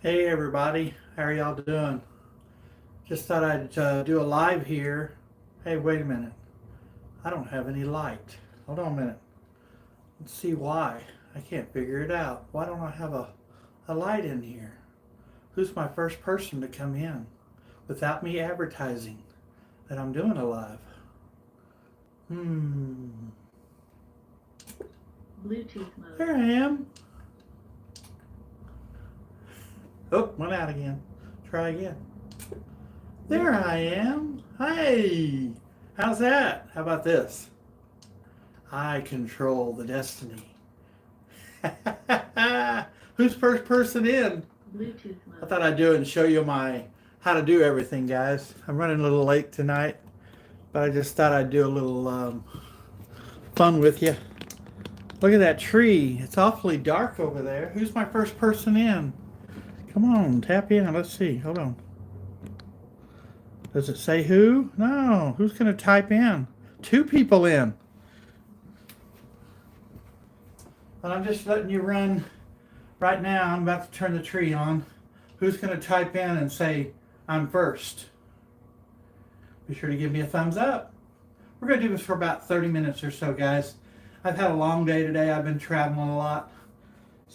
Hey everybody, how are y'all doing? Just thought I'd do a live here. Hey, wait a minute. I don't have any light. Hold on a minute. Let's see why. I can't figure it out. Why don't I have a light in here? Who's my first person to come in without me advertising that I'm doing a live? Hmm. Bluetooth mode. There I am. Oh, went out again. Try again. There I am. Hey, how's that? How about this? I control the destiny. Who's first person in? Bluetooth I mode. thought I'd do it and show you my how to do everything, guys. I'm running a little late tonight, but I just thought I'd do a little fun with you. Look at that tree. It's awfully dark over there. Who's my first person in? Come on, tap in. Let's see. Hold on. Does it say who? No. Who's going to type in? Two people in. And I'm just letting you run right now. I'm about to turn the tree on. Who's going to type in and say, I'm first? Be sure to give me a thumbs up. We're going to do this for about 30 minutes or so, guys. I've had a long day today. I've been traveling a lot.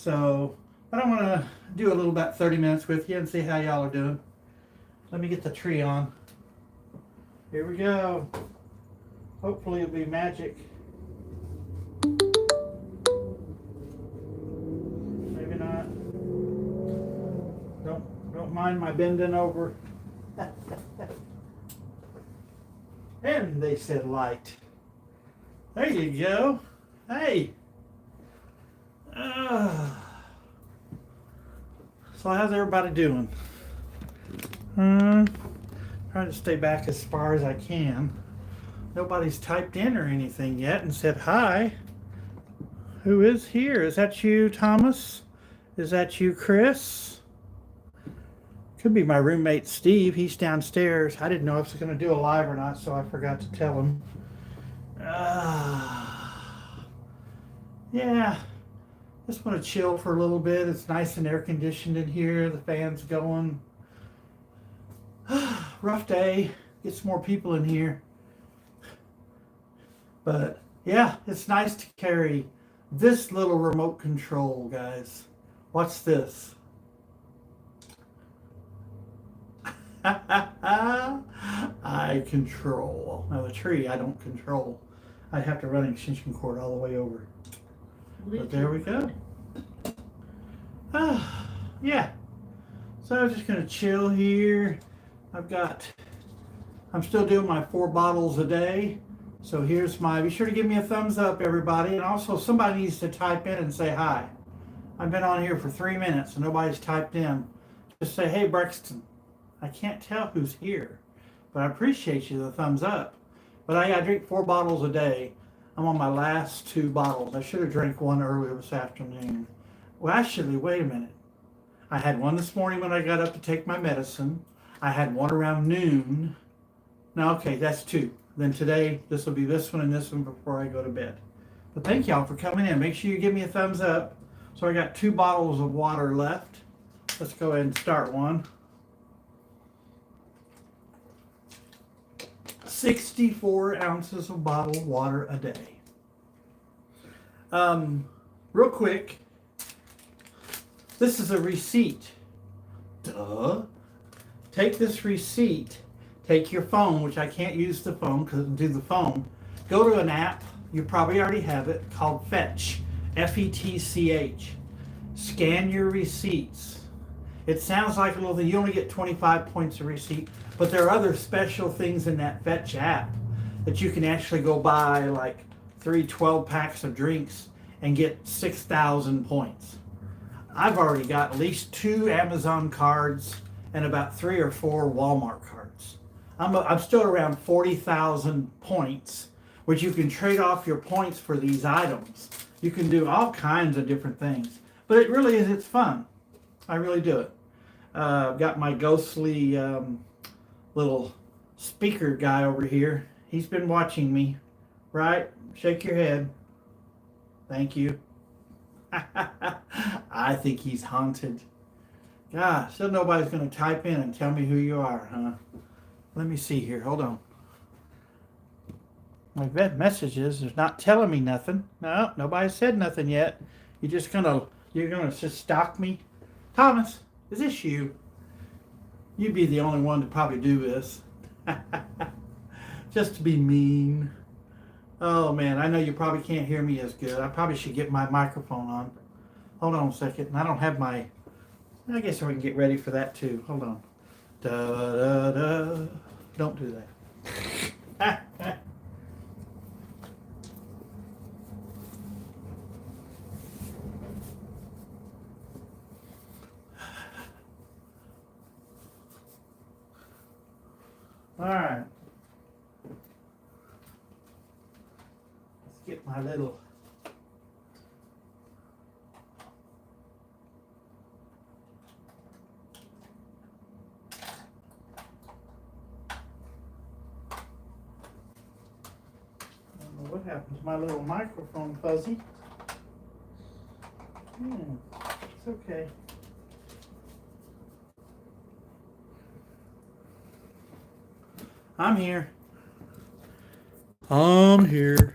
But I want to do a little about 30 minutes with you and see how y'all are doing. Let me get the tree on. Here we go. Hopefully it'll be magic. Maybe not. Don't mind my bending over. And they said light. There you go. Hey. So how's everybody doing? Trying to stay back as far as I can. Nobody's typed in or anything yet and said hi. Who is here? Is that you, Thomas? Is that you, Chris? Could be my roommate, Steve. He's downstairs. I didn't know if I was going to do a live or not, so I forgot to tell him. Yeah, just want to chill for a little bit. It's nice and air conditioned in here. The fan's going. Rough day. Get some more people in here. But yeah, it's nice to carry this little remote control, guys. Watch this. I control. Now the tree I don't control. I'd have to run an extension cord all the way over. But there we go. Yeah. So I'm just gonna chill here. I'm still doing my 4 bottles a day. So here's be sure to give me a thumbs up, everybody. And also somebody needs to type in and say hi. I've been on here for 3 minutes and nobody's typed in. Just say, hey, BREXTON. I can't tell who's here, but I appreciate you, the thumbs up. But I drink 4 bottles a day. I'm on my last 2 bottles. I should have drank one earlier this afternoon. Well, actually, wait a minute. I had one this morning when I got up to take my medicine. I had one around noon. Now, okay, that's 2. Then today, this will be this one and this one before I go to bed. But thank y'all for coming in. Make sure you give me a thumbs up. So I got 2 bottles of water left. Let's go ahead and start one. 64 ounces of bottled water a day. Real quick, this is a receipt. Duh. Take this receipt, take your phone, which I can't use the phone because do the phone. Go to an app, you probably already have it, called Fetch, F-E-T-C-H. Scan your receipts. It sounds like a little thing. You only get 25 points a receipt, but there are other special things in that Fetch app that you can actually go buy like 3 12-packs of drinks and get 6,000 points. I've already got at least 2 Amazon cards and about 3 or 4 Walmart cards. I'm still around 40,000 points, which you can trade off your points for these items. You can do all kinds of different things, but it really is, it's fun. I really do it. I've got my ghostly little speaker guy over here. He's been watching me, right? Shake your head. Thank you. I think he's haunted. Gosh, so nobody's going to type in and tell me who you are, huh? Let me see here. Hold on. My vet messages is not telling me nothing. No, nobody said nothing yet. You're gonna just stalk me? Thomas, is this you? You'd be the only one to probably do this. Just to be mean. Oh man, I know you probably can't hear me as good. I probably should get my microphone on. Hold on a second. I don't have my. I guess we can get ready for that too. Hold on. Da da da. Don't do that. All right. Let's get my little. I don't know what happened to my little microphone fuzzy. It's okay. I'm here. I'm here.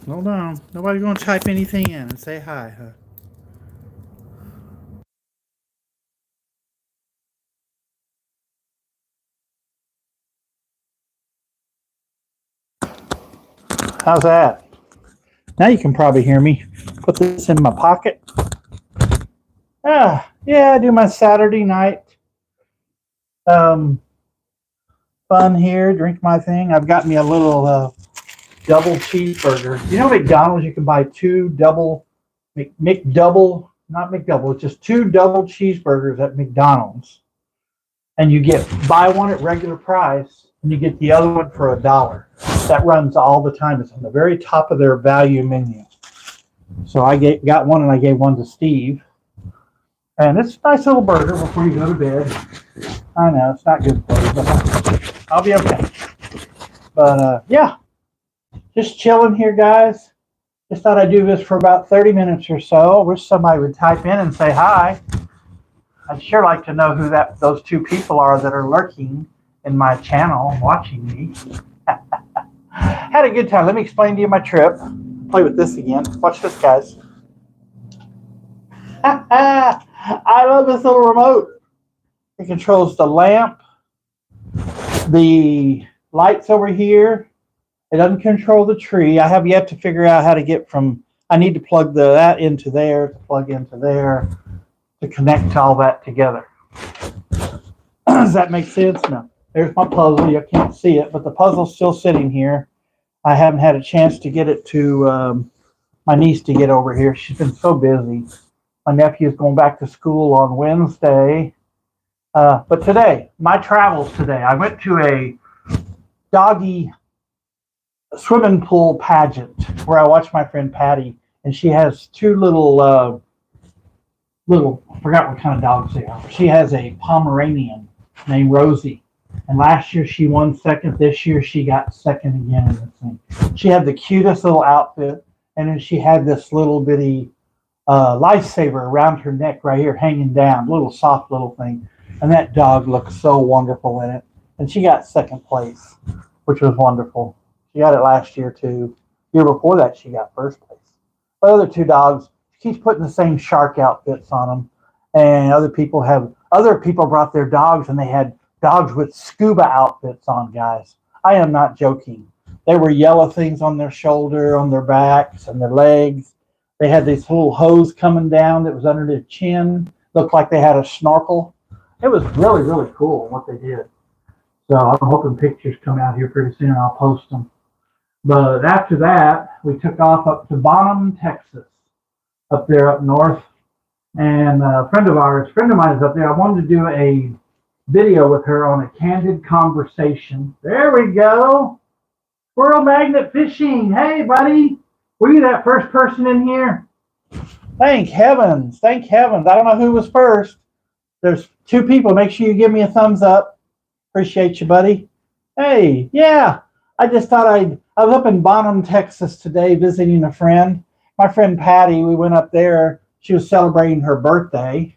Hold on. Nobody's gonna type anything in and say hi, huh? How's that? Now you can probably hear me. Put this in my pocket. Yeah, I do my Saturday night fun here. Drink my thing. I've got me a little double cheeseburger. You know, McDonald's, you can buy two double McDouble, not McDouble, it's just two double cheeseburgers at McDonald's, and you get buy one at regular price, and you get the other one for $1. That runs all the time. It's on the very top of their value menu. So I got one, and I gave one to Steve. And it's a nice little burger before you go to bed. I know, it's not good for you, but I'll be okay. But yeah, just chilling here, guys. Just thought I'd do this for about 30 minutes or so. I wish somebody would type in and say hi. I'd sure like to know who those two people are that are lurking in my channel watching me. Had a good time. Let me explain to you my trip. Play with this again. Watch this, guys. I love this little remote. It controls the lamp, the lights over here. It doesn't control the tree. I have yet to figure out how to get from. I need to plug that into there, to plug into there, to connect all that together. Does that make sense? No. There's my puzzle. You can't see it, but the puzzle's still sitting here. I haven't had a chance to get it to my niece to get over here. She's been so busy. My nephew's going back to school on Wednesday. But today, my travels today, I went to a doggy swimming pool pageant where I watched my friend Patty, and she has two little, I forgot what kind of dogs they are. She has a Pomeranian named Rosie. And last year she won second. This year she got second again in the thing. She had the cutest little outfit, and then she had this little bitty lifesaver around her neck right here hanging down, little soft little thing. And that dog looked so wonderful in it. And she got second place, which was wonderful. She got it last year too. Year before that she got first place. The other two dogs, she keeps putting the same shark outfits on them. And other people brought their dogs, and they had dogs with scuba outfits on, guys. I am not joking. There were yellow things on their shoulder, on their backs, and their legs. They had this little hose coming down that was under their chin. Looked like they had a snorkel. It was really, really cool what they did. So I'm hoping pictures come out here pretty soon. I'll post them. But after that, we took off up to Bonham, Texas, up there up north. And a friend of mine is up there. I wanted to do a video with her on a candid conversation. There we go. Squirrel magnet fishing. Hey, buddy. Were you that first person in here? Thank heavens. Thank heavens. I don't know who was first. There's two people. Make sure you give me a thumbs up. Appreciate you, buddy. Hey, yeah. I just thought I was up in Bonham, Texas today visiting a friend. my friend Patty, we went up there. She was celebrating her birthday.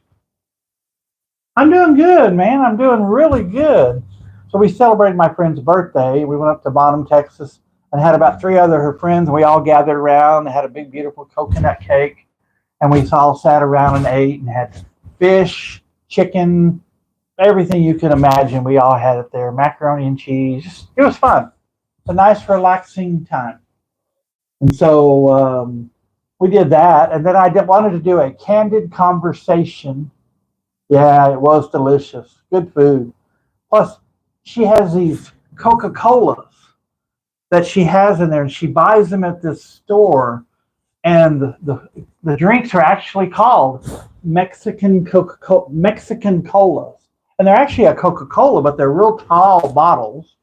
I'm doing good, man. I'm doing really good. So we celebrated my friend's birthday. We went up to Bonham, Texas, and had about 3 other her friends. We all gathered around and had a big, beautiful coconut cake. And we all sat around and ate and had fish, chicken, everything you can imagine. We all had it there, macaroni and cheese. It was fun. A nice, relaxing time. And so we did that. And then I wanted to do a candid conversation. Yeah, it was delicious. Good food. Plus, she has these Coca-Colas that she has in there, and she buys them at this store. And the drinks are actually called Mexican colas. And they're actually a Coca-Cola, but they're real tall bottles.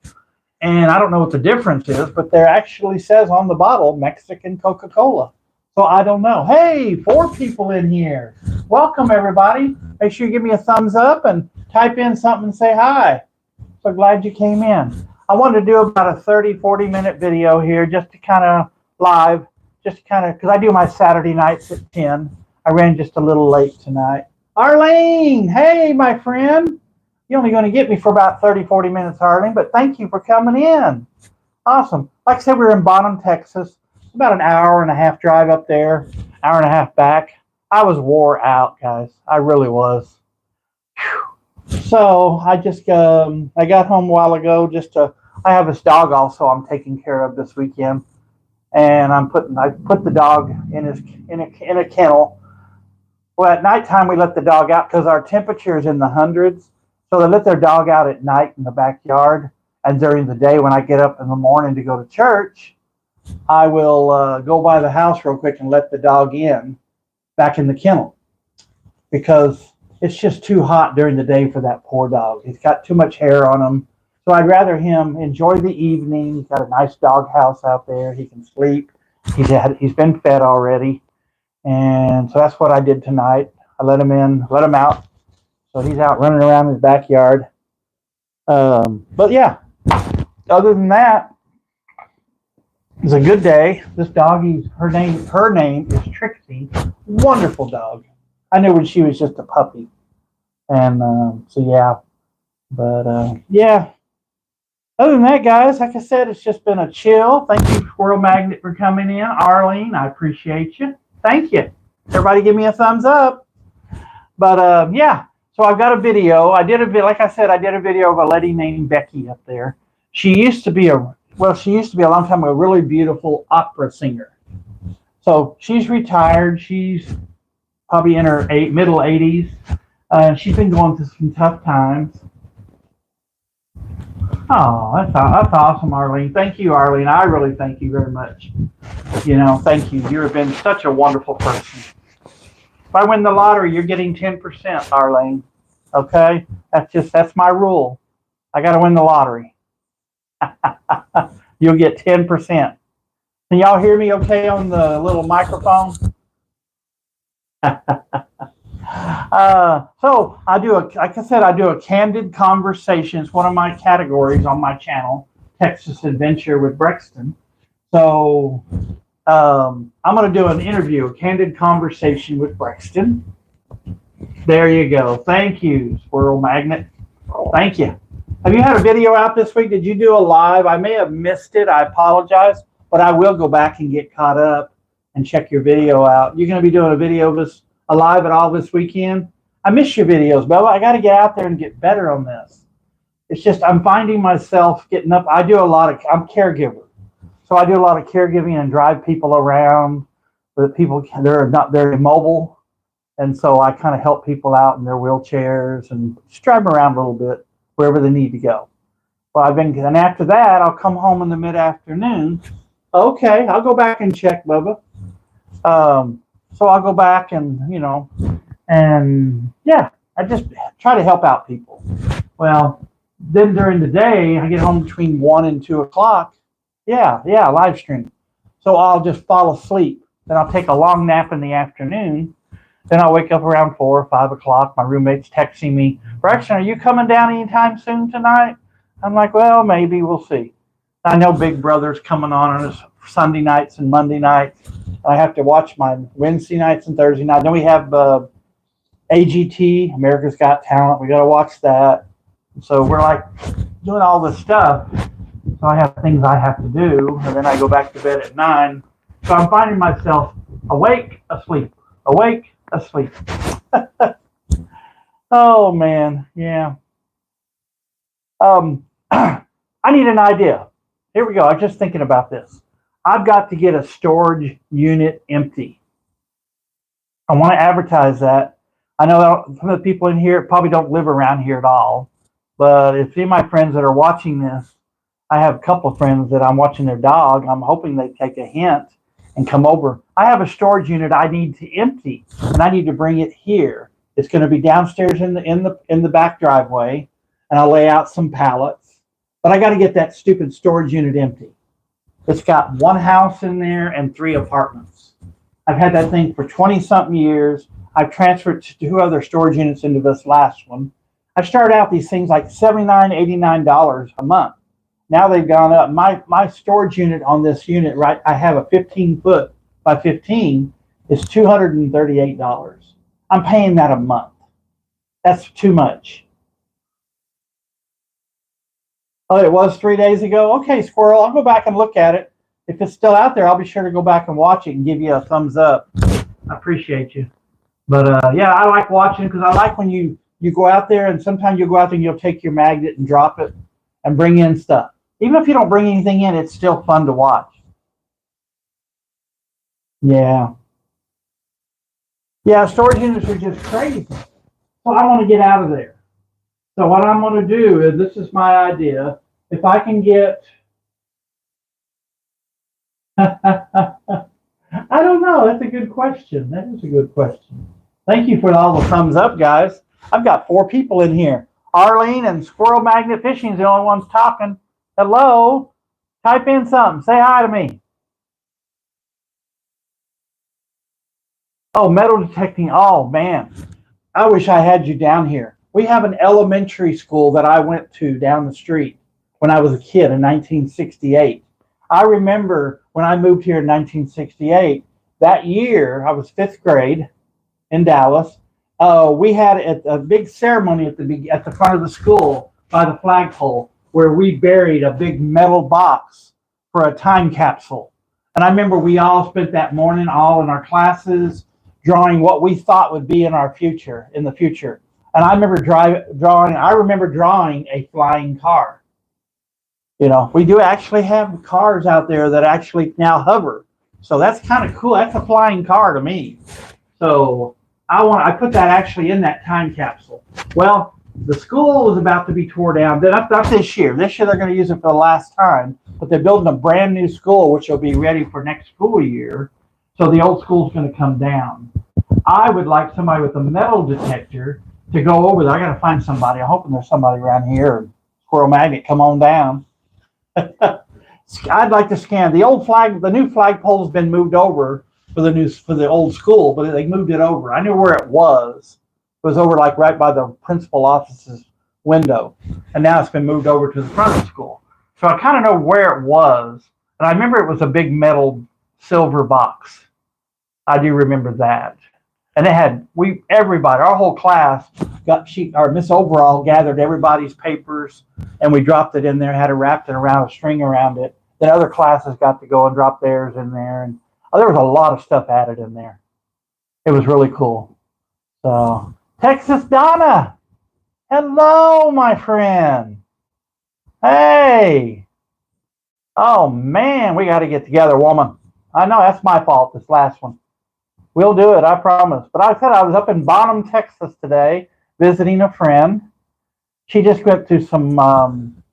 And I don't know what the difference is, but there actually says on the bottle Mexican Coca-Cola. So I don't know. Hey, 4 people in here. Welcome, everybody. Make sure you give me a thumbs up and type in something and say hi. So glad you came in. I wanted to do about a 30, 40-minute video here just to kind of live, just to kind of, because I do my Saturday nights at 10. I ran just a little late tonight. Arlene, hey, my friend. You're only going to get me for about 30, 40 minutes, Arlene, but thank you for coming in. Awesome. Like I said, we're in Bonham, Texas. About an hour and a half drive up there, hour and a half back. I was wore out, guys. I really was. Whew. So I just I got home a while ago. I have this dog also I'm taking care of this weekend, and I put the dog in a kennel. Well, at nighttime we let the dog out because our temperature is in the hundreds. So they let their dog out at night in the backyard, and during the day when I get up in the morning to go to church, I will go by the house real quick and let the dog back in the kennel, because it's just too hot during the day for that poor dog. He's got too much hair on him. So I'd rather him enjoy the evening. He's got a nice dog house out there. He can sleep. He's been fed already. And so that's what I did tonight. I let him out. So he's out running around his backyard. But yeah, other than that, it's a good day. This doggy, her name is Trixie. Wonderful dog. I knew when she was just a puppy. And so yeah. But yeah. Other than that, guys, like I said, it's just been a chill. Thank you, Squirrel Magnet, for coming in. Arlene, I appreciate you. Thank you. Everybody give me a thumbs up. But yeah. So I've got a video. Like I said, I did a video of a lady named Becky up there. She used to be a long time ago, a really beautiful opera singer. So she's retired. She's probably in her middle 80s. She's been going through some tough times. Oh, that's awesome, Arlene. Thank you, Arlene. I really thank you very much. Thank you. You have been such a wonderful person. If I win the lottery, you're getting 10%, Arlene. Okay? That's my rule. I got to win the lottery. You'll get 10%. Can y'all hear me okay on the little microphone? So I do like I said, I do a candid conversation. It's one of my categories on my channel, Texas Adventure with BREXTON. So I'm going to do an interview, a candid conversation with BREXTON. There you go. Thank you, Squirrel Magnet. Thank you. Have you had a video out this week? Did you do a live? I may have missed it. I apologize, but I will go back and get caught up and check your video out. You're going to be doing a video of us live at all this weekend? I miss your videos, Bella. I got to get out there and get better on this. It's just I'm finding myself getting up. I'm a caregiver. So I do a lot of caregiving and drive people around. But people, they're not very mobile. And so I kind of help people out in their wheelchairs and just drive them around a little bit wherever they need to go. Well, and after that, I'll come home in the mid-afternoon. Okay, I'll go back and check, Bubba. So I'll go back and, and yeah, I just try to help out people. Well, then during the day, I get home between 1 and 2 o'clock. Yeah, live stream. So I'll just fall asleep. Then I'll take a long nap in the afternoon. Then I'll wake up around 4 or 5 o'clock. My roommate's texting me, "Brexton, are you coming down anytime soon tonight?" I'm like, well, maybe, we'll see. I know Big Brother's coming on us Sunday nights and Monday nights. I have to watch my Wednesday nights and Thursday nights. Then we have AGT, America's Got Talent. We got to watch that. So we're like doing all this stuff. So I have things I have to do, and then I go back to bed at 9. So I'm finding myself awake, asleep, awake, asleep. Oh man, yeah. I need an idea. Here we go. I'm just thinking about this. I've got to get a storage unit empty. I want to advertise that. I know some of the people in here probably don't live around here at all, but if any of my friends that are watching this, I have a couple of friends that I'm watching their dog. I'm hoping they take a hint and come over. I have a storage unit I need to empty, and I need to bring it here. It's going to be downstairs in the back driveway, and I'll lay out some pallets. But I got to get that stupid storage unit empty. It's got one house in there and 3 apartments. I've had that thing for 20-something years. I've transferred 2 other storage units into this last one. I started out these things like $79, $89 a month. Now they've gone up. My storage unit on this unit, right, I have a 15-foot by 15, is $238. I'm paying that a month. That's too much. Oh, it was 3 days ago? Okay, Squirrel, I'll go back and look at it. If it's still out there, I'll be sure to go back and watch it and give you a thumbs up. I appreciate you. But yeah, I like watching because I like when you go out there, and sometimes you'll go out there and you'll take your magnet and drop it and bring in stuff. Even if you don't bring anything in, it's still fun to watch. Yeah. Yeah, storage units are just crazy. So I want to get out of there. So what I'm going to do is, this is my idea. If I can get, I don't know. That's a good question. That is a good question. Thank you for all the thumbs up, guys. I've got 4 people in here. Arlene and Squirrel Magnet Fishing is the only ones talking. Hello. Type in something. Say hi to me. Oh, metal detecting. Oh, man. I wish I had you down here. We have an elementary school that I went to down the street when I was a kid in 1968. I remember when I moved here in 1968, that year, I was 5th grade in Dallas. We had a big ceremony at the front of the school by the flagpole where we buried a big metal box for a time capsule. And I remember we all spent that morning, all in our classes, drawing what we thought would be in the future. And I remember drawing a flying car. You know, we do actually have cars out there that actually now hover. So that's kind of cool. That's a flying car to me. So I put that actually in that time capsule. Well, the school was about to be tore down. Not this year. This year they're going to use it for the last time. But they're building a brand new school, which will be ready for next school year. So the old school's going to come down. I would like somebody with a metal detector to go over there. I got to find somebody. I'm hoping there's somebody around here. Squirrel Magnet, come on down. I'd like to scan the new flagpole has been moved over for the old school, but they moved it over. I knew where it was. It was over like right by the principal office's window, and now it's been moved over to the front of the school. So I kind of know where it was, and I remember it was a big metal silver box. I do remember that. And it had everybody, our whole class our Miss Overall gathered everybody's papers, and we dropped it in there, had it wrapped around a string around it. Then other classes got to go and drop theirs in there, and there was a lot of stuff added in there. It was really cool. So, Texas Donna, hello, my friend. Hey. Oh man, we got to get together, woman. I know that's my fault. This last one. We'll do it, I promise. But I said I was up in Bonham, Texas today, visiting a friend. She just went through some,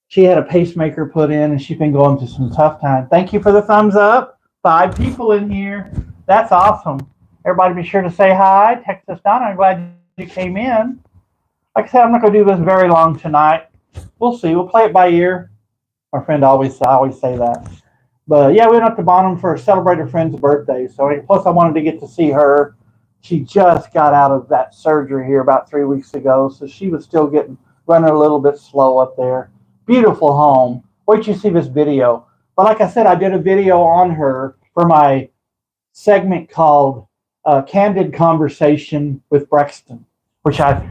she had a pacemaker put in, and she's been going through some tough time. Thank you for the thumbs up. 5 people in here. That's awesome. Everybody be sure to say hi. Texas Donna, I'm glad you came in. Like I said, I'm not going to do this very long tonight. We'll see. We'll play it by ear. My friend always say that. But yeah, we went up to Bonham for a celebrate a friend's birthday. So plus I wanted to get to see her. She just got out of that surgery here about 3 weeks ago. So she was still running a little bit slow up there. Beautiful home. Wait till you see this video. But like I said, I did a video on her for my segment called Candid Conversation with BREXTON,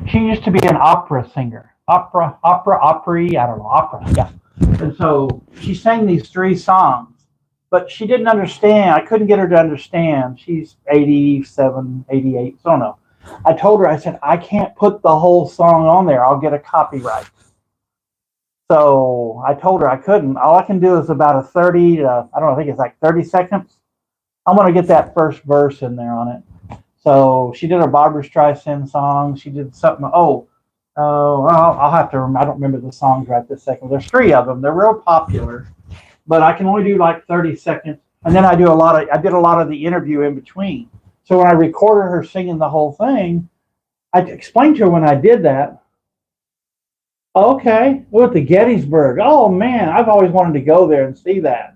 she used to be an opera singer. Opera, I don't know, opera, yeah. And so she sang these 3 songs, but she didn't understand. I couldn't get her to understand. She's 87, 88, so I don't know. I told her, I said, I can't put the whole song on there. I'll get a copyright. So I told her I couldn't. All I can do is about a 30 to, I don't know, I think it's like 30 seconds. I'm going to get that first verse in there on it. So she did a Barbra Streisand song. She did something. I'll have to remember. I don't remember the songs right this second. There's 3 of them. They're real popular, but I can only do like 30 seconds. And then I did a lot of the interview in between. So when I recorded her singing the whole thing, I explained to her when I did that. Okay, we're at the Gettysburg. Oh man, I've always wanted to go there and see that.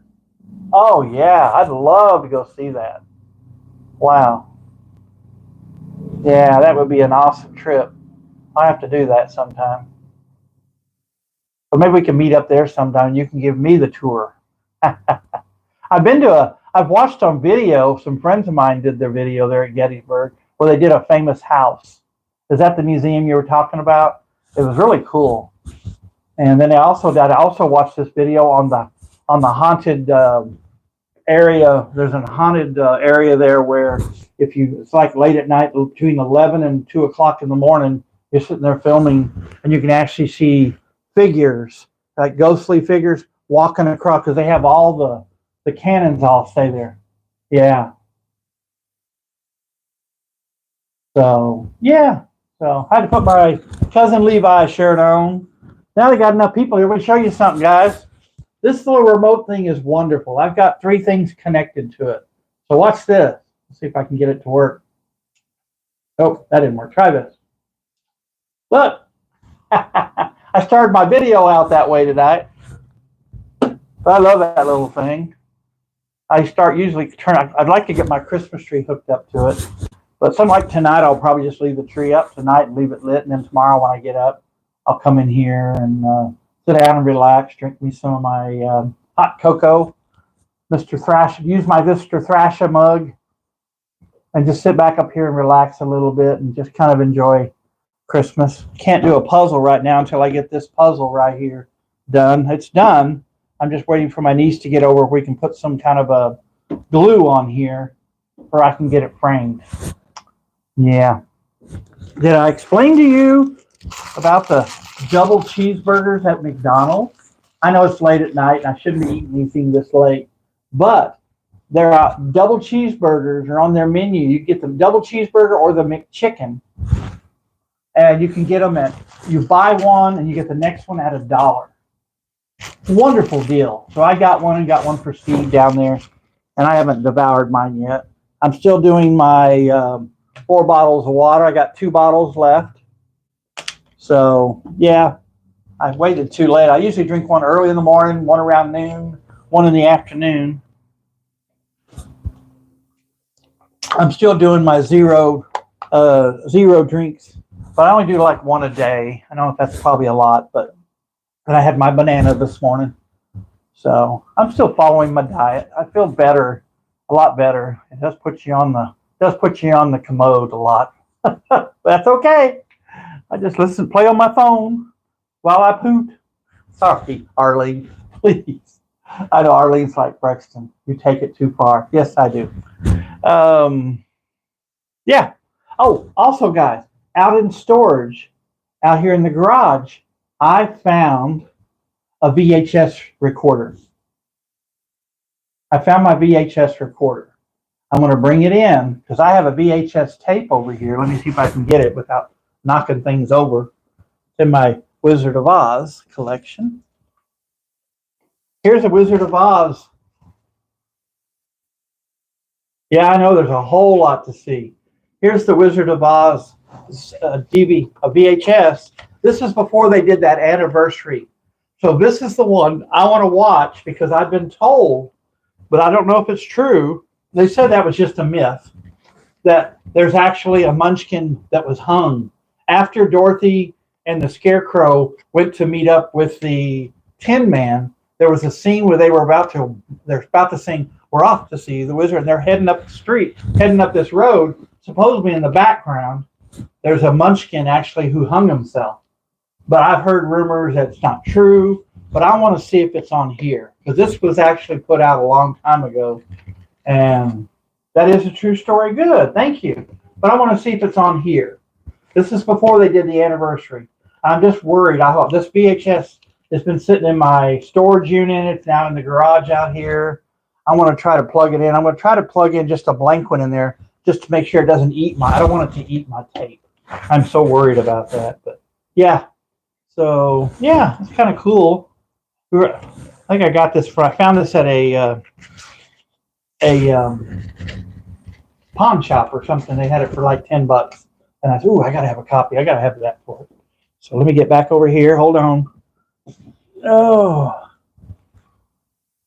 Oh yeah, I'd love to go see that. Wow. Yeah, that would be an awesome trip. I have to do that sometime. But maybe we can meet up there sometime. You can give me the tour. I've watched on video, some friends of mine did their video there at Gettysburg, where they did a famous house. Is that the museum you were talking about? It was really cool. And then I also watched this video on the haunted area. There's a haunted area there where it's like late at night, between 11 and 2 o'clock in the morning, you're sitting there filming, and you can actually see figures, like ghostly figures, walking across, because they have all the cannons all stay there. Yeah. So, yeah. So I had to put my cousin Levi shirt on. Now they got enough people here. We'll show you something, guys. This little remote thing is wonderful. I've got 3 things connected to it. So watch this. Let's see if I can get it to work. Oh, that didn't work. Try this. Look. I started my video out that way tonight. I love that little thing. I'd like to get my Christmas tree hooked up to it. But something like tonight, I'll probably just leave the tree up tonight and leave it lit. And then tomorrow when I get up, I'll come in here and sit down and relax, drink me some of my hot cocoa. Use my Mr. Thrasher mug and just sit back up here and relax a little bit and just kind of enjoy Christmas. Can't do a puzzle right now until I get this puzzle right here done. It's done. I'm just waiting for my niece to get over if we can put some kind of a glue on here or I can get it framed. Yeah. Did I explain to you about the double cheeseburgers at McDonald's? I know it's late at night and I shouldn't be eating anything this late, but their double cheeseburgers are on their menu. You get the double cheeseburger or the McChicken, and you can get them you buy one and you get the next one at $1. Wonderful deal. So I got one and got one for Steve down there, and I haven't devoured mine yet. I'm still doing my 4 bottles of water. I got 2 bottles left. So yeah, I waited too late. I usually drink one early in the morning, one around noon, one in the afternoon. I'm still doing my zero drinks, but I only do like 1 a day. I know that's probably a lot, but I had my banana this morning. So I'm still following my diet. I feel better, a lot better. It does put you on the commode a lot. That's okay. I just play on my phone while I poot. Sorry, Arlene, please. I know Arlene's like, Brexton, you take it too far. Yes, I do. Yeah. Oh, also, guys, out in storage, out here in the garage, I found a VHS recorder. I found my VHS recorder. I'm going to bring it in because I have a VHS tape over here. Let me see if I can get it without knocking things over. It's in my Wizard of Oz collection. Here's a Wizard of Oz. Yeah, I know there's a whole lot to see. Here's the Wizard of Oz VHS. This is before they did that anniversary. So this is the one I want to watch because I've been told, but I don't know if it's true. They said that was just a myth, that there's actually a munchkin that was hung after Dorothy and the Scarecrow went to meet up with the Tin Man. there was a scene where they're about to sing "We're Off to See the Wizard," and they're heading up the street, heading up this road. Supposedly in the background, there's a munchkin actually who hung himself. But I've heard rumors that it's not true. But I want to see if it's on here, because this was actually put out a long time ago, and that is a true story. Good, thank you. But I want to see if it's on here. This is before they did the anniversary. I'm just worried. I thought this VHS has been sitting in my storage unit. It's now in the garage out here. I want to try to plug it in. I'm going to try to plug in just a blank one in there, just to make sure it doesn't eat I don't want it to eat my tape. I'm so worried about that. But yeah, so yeah, it's kind of cool. I think I got this I found this at a pawn shop or something. They had it for like $10, and I said, "Ooh, I gotta have a copy. I gotta have that for it." So let me get back over here. Hold on. Oh,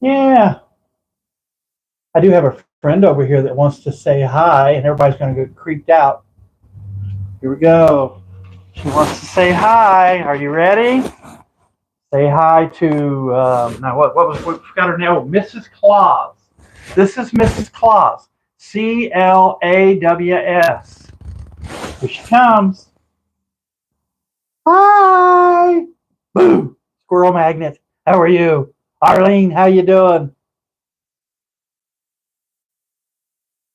yeah. I do have a friend over here that wants to say hi, and everybody's gonna get creeped out. Here we go. She wants to say hi. Are you ready? Say hi to, now what we've got her now, Mrs. Claus. This is Mrs. Claus. Claws. Here she comes. Hi. Boo. Squirrel magnet. How are you? Arlene, how you doing?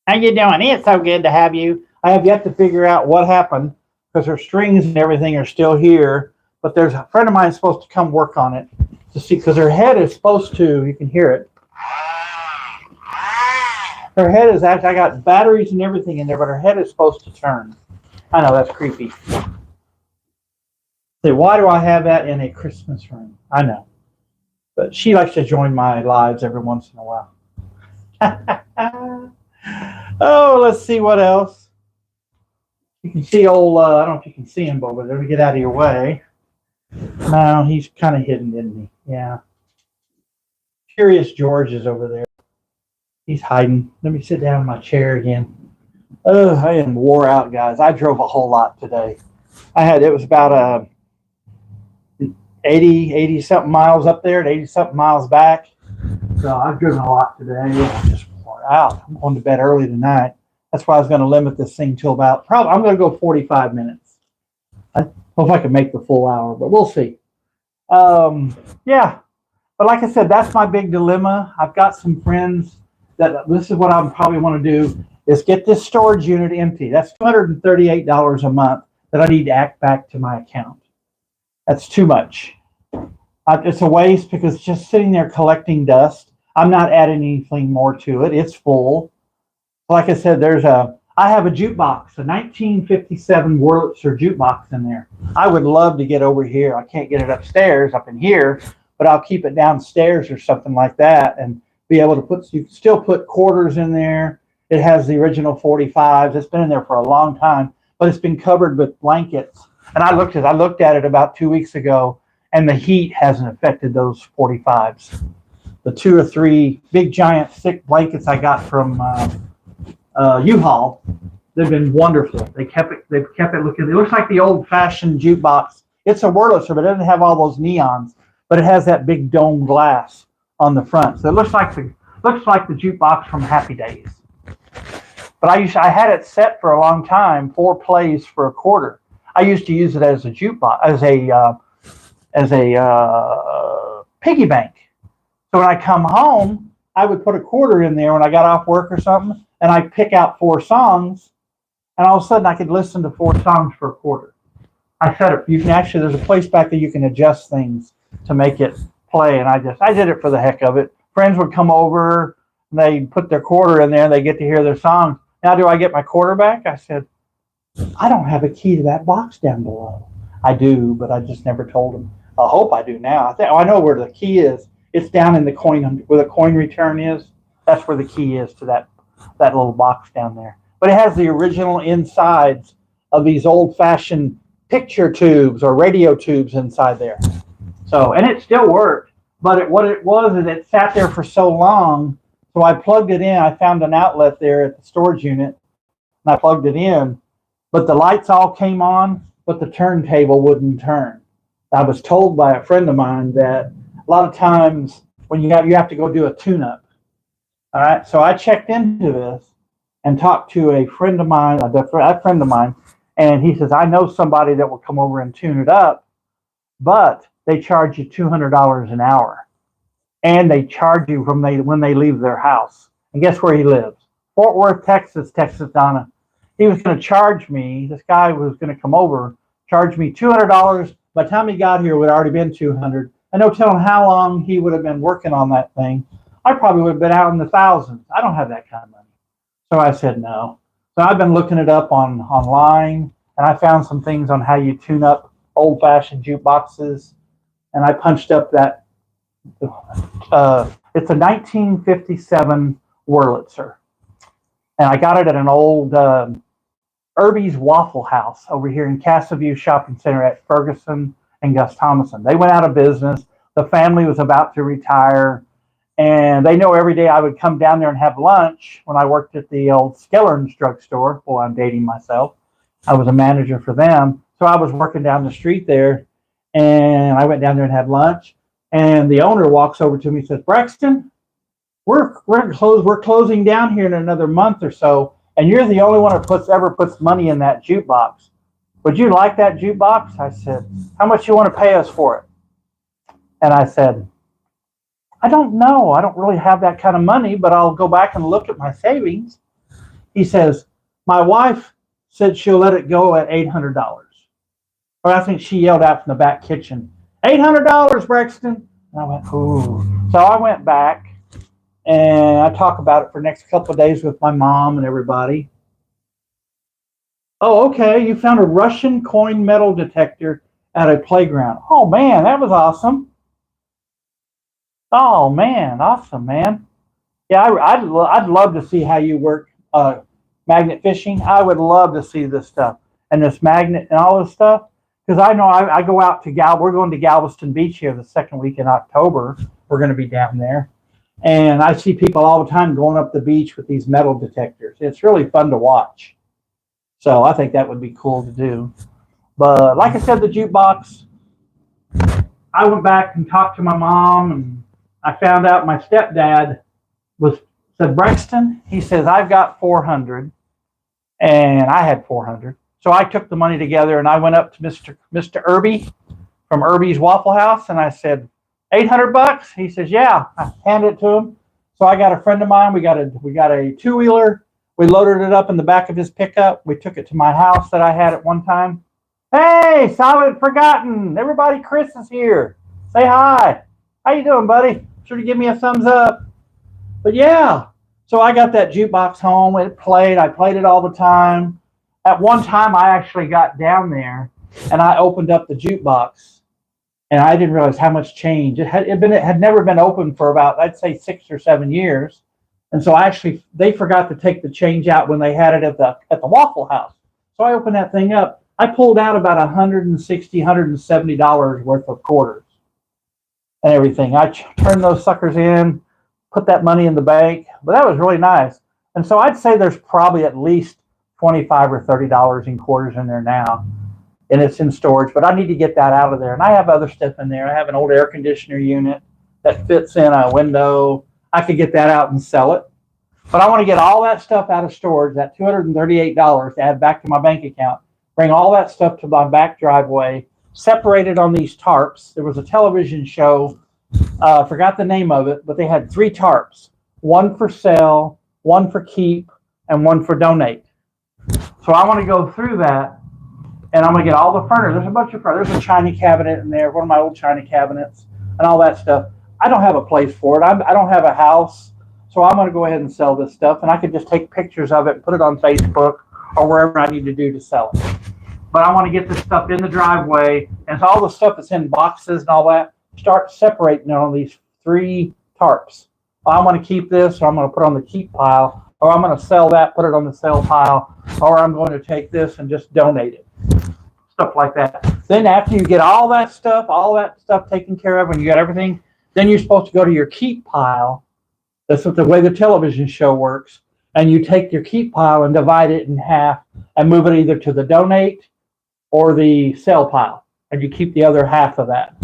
How you doing? It's so good to have you. I have yet to figure out what happened, because her strings and everything are still here. But there's a friend of mine supposed to come work on it to see, because her head is supposed to, you can hear it. Her head is actually, I got batteries and everything in there, but her head is supposed to turn. I know, that's creepy. Say, why do I have that in a Christmas room? I know. But she likes to join my lives every once in a while. Oh, let's see what else. You can see old, I don't know if you can see him, but let me get out of your way. No, he's kind of hidden, isn't he? Yeah. Curious George is over there. He's hiding. Let me sit down in my chair again. Oh, I am wore out, guys. I drove a whole lot today. It was about 80 something miles up there and 80 something miles back. So I've driven a lot today. I'm just wore out. I'm going to bed early tonight. That's why I was going to limit this thing to about, I'm going to go 45 minutes. I hope I can make the full hour, but we'll see. Yeah. But like I said, that's my big dilemma. I've got some friends that this is what I probably want to do, is get this storage unit empty. That's $238 a month that I need to act back to my account. That's too much. It's a waste, because it's just sitting there collecting dust. I'm not adding anything more to it. It's full. Like I said, I have a jukebox, a 1957 Wurlitzer jukebox in there. I would love to get over here. I can't get it upstairs up in here, but I'll keep it downstairs or something like that, and be able to you can still put quarters in there. It has the original 45s. It's been in there for a long time, but it's been covered with blankets. And I looked at it about 2 weeks ago, and the heat hasn't affected those 45s. The 2 or 3 big giant thick blankets I got from U-Haul, they've been wonderful. They've kept it looking. It looks like the old-fashioned jukebox. It's a Wurlitzer, but it doesn't have all those neons. But it has that big dome glass on the front, so it looks like the jukebox from Happy Days. But I had it set for a long time, 4 plays for $0.25. I used to use it as a jukebox, as a piggy bank. So when I come home, I would put $0.25 in there when I got off work or something, and I'd pick out 4 songs, and all of a sudden I could listen to 4 songs for $0.25. I set it. You can actually, there's a place back there you can adjust things to make it play, and I did it for the heck of it. Friends would come over, and they'd put their $0.25 in there, and they get to hear their songs. Now, do I get my $0.25 back? I said, I don't have a key to that box down below. I do, but I just never told them. I hope I do now. I know where the key is. It's down in the coin, where the coin return is. That's where the key is to that little box down there. But it has the original insides of these old-fashioned picture tubes or radio tubes inside there. So, and it still worked. But what it was is it sat there for so long. So I plugged it in. I found an outlet there at the storage unit, and I plugged it in. But the lights all came on, but the turntable wouldn't turn. I was told by a friend of mine that a lot of times when you have to go do a tune-up. All right, so I checked into this and talked to a friend of mine, and he says, I know somebody that will come over and tune it up, but they charge you $200 an hour, and they charge you when they leave their house. And guess where he lives? Fort Worth, Texas, Donna. He was going to charge me, this guy was going to come over, charge me $200. By the time he got here, it would have already been $200. I no telling how long he would have been working on that thing. I probably would have been out in the thousands. I don't have that kind of money. So I said no. So I've been looking it up online, and I found some things on how you tune up old-fashioned jukeboxes. And I punched up that. It's a 1957 Wurlitzer. And I got it at an old Irby's Waffle House over here in Casa View Shopping Center at Ferguson and Gus Thomason. They went out of business. The family was about to retire. And they know every day I would come down there and have lunch when I worked at the old Skiller's drugstore. Boy, I'm dating myself. I was a manager for them. So I was working down the street there, and I went down there and had lunch. And the owner walks over to me and says, Brexton, we're closing down here in another month or so, and you're the only one that ever puts money in that jukebox. Would you like that jukebox? I said, how much you want to pay us for it? And I said, I don't know. I don't really have that kind of money, but I'll go back and look at my savings. He says, my wife said she'll let it go at $800. Or I think she yelled out from the back kitchen, $800, Brexton. And I went, ooh. So I went back, and I talked about it for the next couple of days with my mom and everybody. Oh, okay. You found a Russian coin metal detector at a playground. Oh, man, that was awesome. Oh, man, awesome, man. Yeah, I'd love to see how you work magnet fishing. I would love to see this stuff and this magnet and all this stuff, because I know I go out to we're going to Galveston Beach here the second week in October. We're going to be down there. And I see people all the time going up the beach with these metal detectors. It's really fun to watch. So I think that would be cool to do. But like I said, the jukebox, I went back and talked to my mom, and I found out my stepdad said, Brexton, he says, I've got 400, and I had 400. So I took the money together, and I went up to Mr. Irby from Irby's Waffle House, and I said, $800? He says, yeah. I handed it to him. So I got a friend of mine. We got a two-wheeler. We loaded it up in the back of his pickup. We took it to my house that I had at one time. Hey, Silent Forgotten. Everybody, Chris is here. Say hi. How you doing, buddy? Sure to give me a thumbs up. But yeah, so I got that jukebox home. It played. I played it all the time. At one time, I actually got down there, and I opened up the jukebox, and I didn't realize how much change. It had never been open for about, I'd say, 6 or 7 years. And so they forgot to take the change out when they had it at the Waffle House. So I opened that thing up. I pulled out about $160, $170 worth of quarters and everything. I turned those suckers in, put that money in the bank. But that was really nice. And so I'd say there's probably at least $25 or $30 in quarters in there now. And it's in storage, but I need to get that out of there. And I have other stuff in there. I have an old air conditioner unit that fits in a window. I could get that out and sell it. But I want to get all that stuff out of storage, that $238 to add back to my bank account, bring all that stuff to my back driveway, separate it on these tarps. There was a television show, forgot the name of it, but they had 3 tarps, one for sale, one for keep, and one for donate. So I want to go through that, and I'm going to get all the furniture. There's a bunch of furniture. There's a china cabinet in there, one of my old china cabinets, and all that stuff. I don't have a place for it. I don't have a house, so I'm going to go ahead and sell this stuff, and I could just take pictures of it and put it on Facebook or wherever I need to do to sell it. But I want to get this stuff in the driveway, and so all the stuff that's in boxes and all that, start separating it on these 3 tarps. I want to keep this, or I'm going to put it on the keep pile, or I'm going to sell that, put it on the sell pile, or I'm going to take this and just donate it. Stuff like that. Then after you get all that stuff taken care of, when you got everything, then you're supposed to go to your keep pile. That's the way the television show works. And you take your keep pile and divide it in half and move it either to the donate or the sell pile. And you keep the other half of that.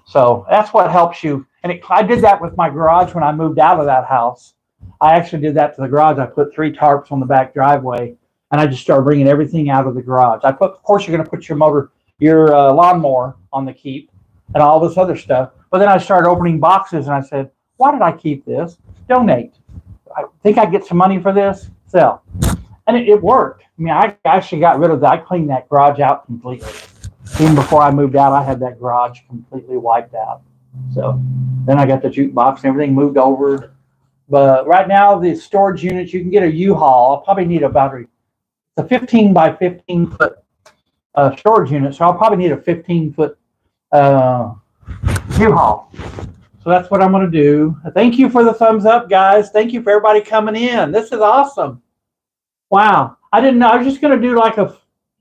So that's what helps you. And I did that with my garage when I moved out of that house. I actually did that to the garage. I put 3 tarps on the back driveway, and I just started bringing everything out of the garage. Of course, you're going to put your lawnmower on the keep and all this other stuff. But then I started opening boxes, and I said, why did I keep this? Donate. I think I get some money for this. Sell. And it worked. I mean, I actually got rid of that. I cleaned that garage out completely. Even before I moved out, I had that garage completely wiped out. So then I got the jukebox and everything moved over. But right now, the storage units, you can get a U-Haul. I'll probably need about a 15 by 15 foot storage unit. So I'll probably need a 15-foot U-Haul. So that's what I'm going to do. Thank you for the thumbs up, guys. Thank you for everybody coming in. This is awesome. Wow. I didn't know. I was just going to do like a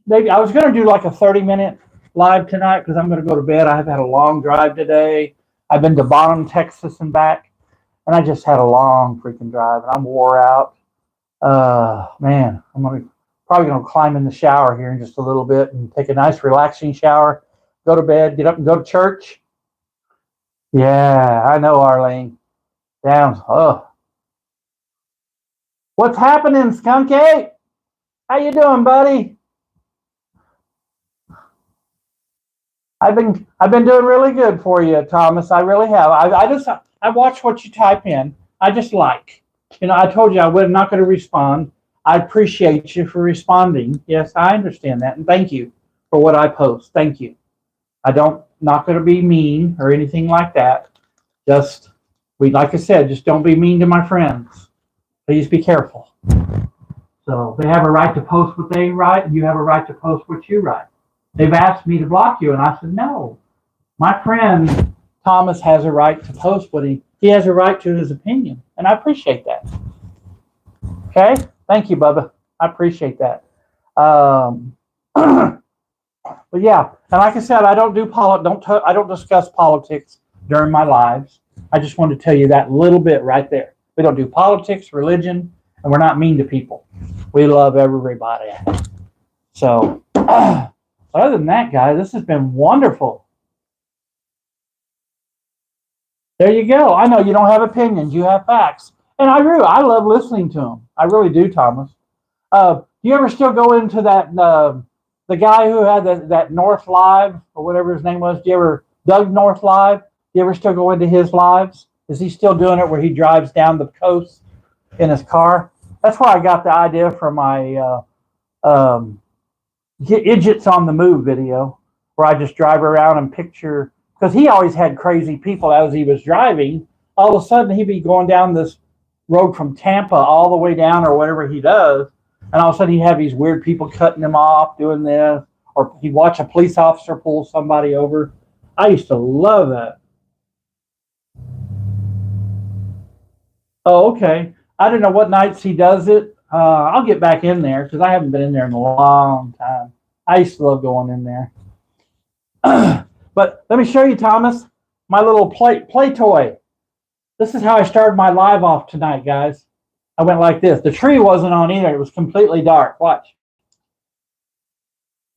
30-minute live tonight because I'm going to go to bed. I have had a long drive today. I've been to Bonham, Texas and back. And I just had a long freaking drive, and I'm wore out. Man, I'm probably going to climb in the shower here in just a little bit and take a nice relaxing shower, go to bed, get up and go to church. Yeah, I know, Arlene. Down. Oh. What's happening, Skunky? How you doing, buddy? I've been doing really good for you, Thomas. I really have. I watch what you type in. I just like. I told you I was not going to respond. I appreciate you for responding. Yes, I understand that. And thank you for what I post. Thank you. Not going to be mean or anything like that. Like I said, just don't be mean to my friends. Please be careful. So they have a right to post what they write, and you have a right to post what you write. They've asked me to block you, and I said, no. My friend Thomas has a right to post what he has a right to his opinion, and I appreciate that. Okay? Thank you, Bubba. I appreciate that. But yeah, and like I said, I don't discuss politics during my lives. I just wanted to tell you that little bit right there. We don't do politics, religion, and we're not mean to people. We love everybody. So, other than that, guys, this has been wonderful. There you go. I know you don't have opinions. You have facts. And I love listening to them. I really do, Thomas. Do you ever still go into that, the guy who had that North Live, or whatever his name was, Doug North Live? Do you ever still go into his lives? Is he still doing it where he drives down the coast in his car? That's where I got the idea for my Idiots on the Move video, where I just drive around and picture, because he always had crazy people as he was driving. All of a sudden, he'd be going down this road from Tampa all the way down, or whatever he does, and all of a sudden he'd have these weird people cutting him off, doing this, or he'd watch a police officer pull somebody over. I used to love that. Oh, okay. I don't know what nights he does it. I'll get back in there because I haven't been in there in a long time. I used to love going in there. But let me show you, Thomas, my little play toy. This is how I started my live off tonight, guys. I went like this. The tree wasn't on either. It was completely dark. Watch.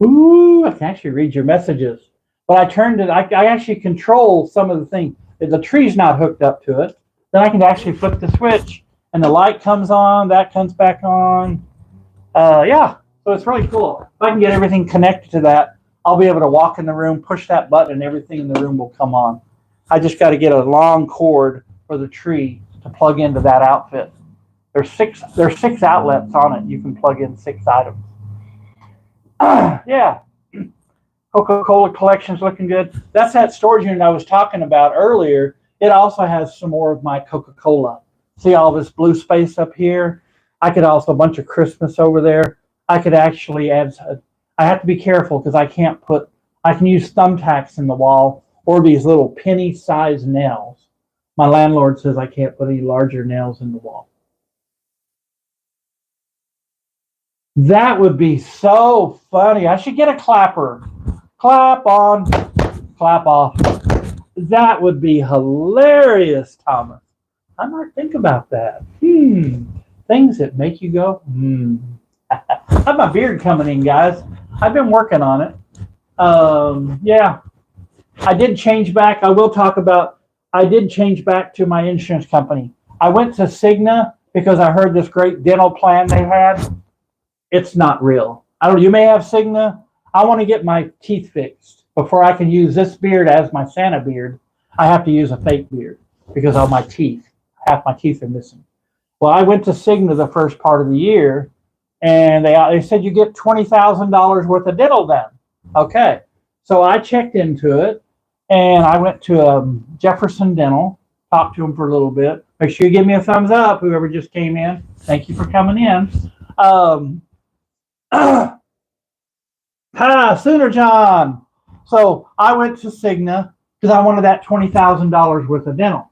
Ooh, I can actually read your messages. But I turned it. I actually control some of the things. If the tree's not hooked up to it, then I can actually flip the switch, and the light comes on. That comes back on. Yeah, so it's really cool. If I can get everything connected to that, I'll be able to walk in the room, push that button, and everything in the room will come on. I just got to get a long cord for the tree to plug into that outfit. There's six outlets on it. You can plug in 6 items. Yeah. Coca-Cola collection's looking good. That's that storage unit I was talking about earlier. It also has some more of my Coca-Cola. See all this blue space up here? I could also a bunch of Christmas over there. I could actually add. I have to be careful because I can use thumbtacks in the wall or these little penny-sized nails. My landlord says I can't put any larger nails in the wall. That would be so funny. I should get a clapper. Clap on, clap off. That would be hilarious, Thomas. I might think about that. Things that make you go, I have my beard coming in, guys. I've been working on it. Yeah. I did change back. I will talk about I did change back to my insurance company. I went to Cigna because I heard this great dental plan they had. It's not real. I don't. You may have Cigna. I want to get my teeth fixed before I can use this beard as my Santa beard. I have to use a fake beard because of my teeth. Half my teeth are missing. Well, I went to Cigna the first part of the year, and they said you get $20,000 worth of dental done. Okay, so I checked into it, and I went to Jefferson Dental, talked to them for a little bit. Make sure you give me a thumbs up, whoever just came in. Thank you for coming in. Sooner John. So I went to Cigna because I wanted that $20,000 worth of dental.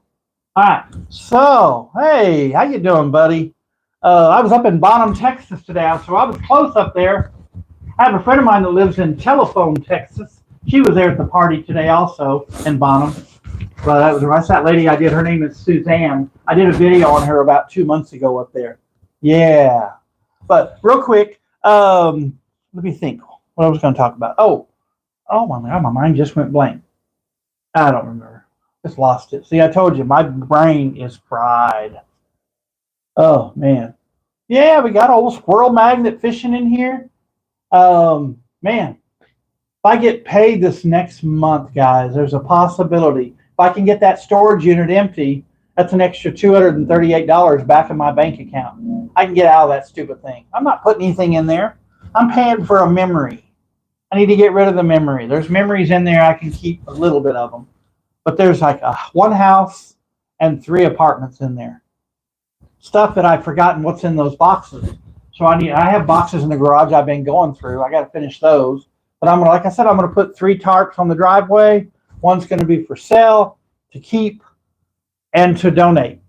All right. So, hey, how you doing, buddy? I was up in Bonham, Texas today, so I was close up there. I have a friend of mine that lives in Telephone, Texas. She was there at the party today also in Bonham. But that's that lady I did. Her name is Suzanne. I did a video on her about 2 months ago up there. Yeah. But real quick, let me think what I was going to talk about. Oh, my mind just went blank. I don't remember. Just lost it. See, I told you, my brain is fried. Oh, man. Yeah, we got old squirrel magnet fishing in here. Man, if I get paid this next month, guys, there's a possibility. If I can get that storage unit empty, that's an extra $238 back in my bank account. I can get out of that stupid thing. I'm not putting anything in there. I'm paying for a memory. I need to get rid of the memory. There's memories in there. I can keep a little bit of them. But there's like one house and 3 apartments in there. Stuff that I've forgotten what's in those boxes. So I have boxes in the garage I've been going through. I got to finish those. But like I said, I'm going to put 3 tarps on the driveway. One's going to be for sale, to keep, and to donate.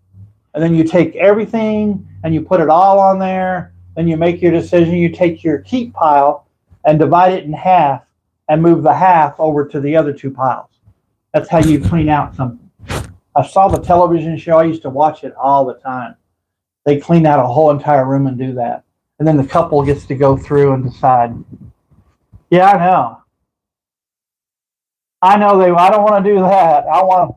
And then you take everything and you put it all on there. Then you make your decision. You take your keep pile and divide it in half and move the half over to the other 2 piles. That's how you clean out something. I saw the television show. I used to watch it all the time. They clean out a whole entire room and do that. And then the couple gets to go through and decide. Yeah, I know. I don't want to do that.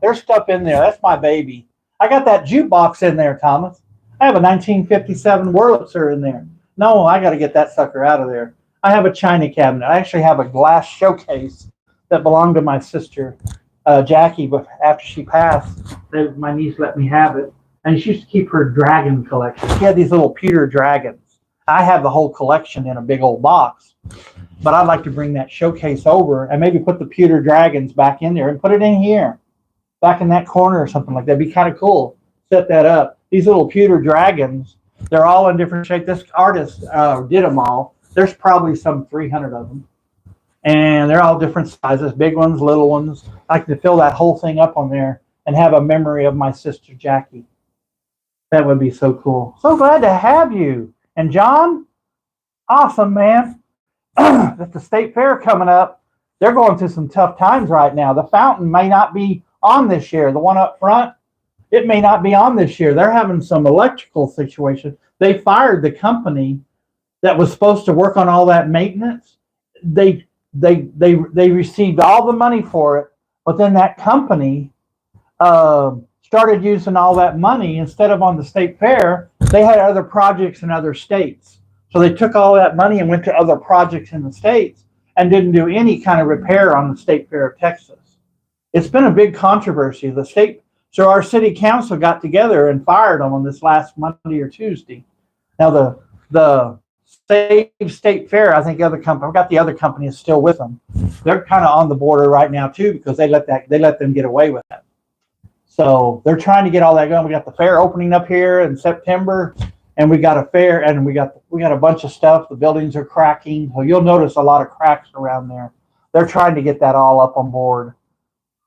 There's stuff in there. That's my baby. I got that jukebox in there, Thomas. I have a 1957 Wurlitzer in there. No, I got to get that sucker out of there. I have a china cabinet. I actually have a glass showcase that belonged to my sister, Jackie, but after she passed, my niece let me have it. And she used to keep her dragon collection. She had these little pewter dragons. I have the whole collection in a big old box. But I'd like to bring that showcase over and maybe put the pewter dragons back in there and put it in here, back in that corner or something like that. That'd be kind of cool. Set that up. These little pewter dragons, they're all in different shapes. This artist did them all. There's probably some 300 of them. And they're all different sizes, big ones, little ones. I can fill that whole thing up on there and have a memory of my sister, Jackie. That would be so cool. So glad to have you. And John, awesome, man. At the state fair coming up, they're going through some tough times right now. The fountain may not be on this year. The one up front, it may not be on this year. They're having some electrical situation. They fired the company that was supposed to work on all that maintenance. They received all the money for it, but then that company started using all that money instead of on the state fair. They had other projects in other states. So they took all that money and went to other projects in the states and didn't do any kind of repair on the State Fair of Texas. It's been a big controversy. So our city council got together and fired them on this last Monday or Tuesday. Now the Save State Fair, I think I forgot the other company is still with them. They're kind of on the border right now too because they let them get away with that. So they're trying to get all that going. We got the fair opening up here in September. And we got a fair, and we got a bunch of stuff. The buildings are cracking, so you'll notice a lot of cracks around there. They're trying to get that all up on board.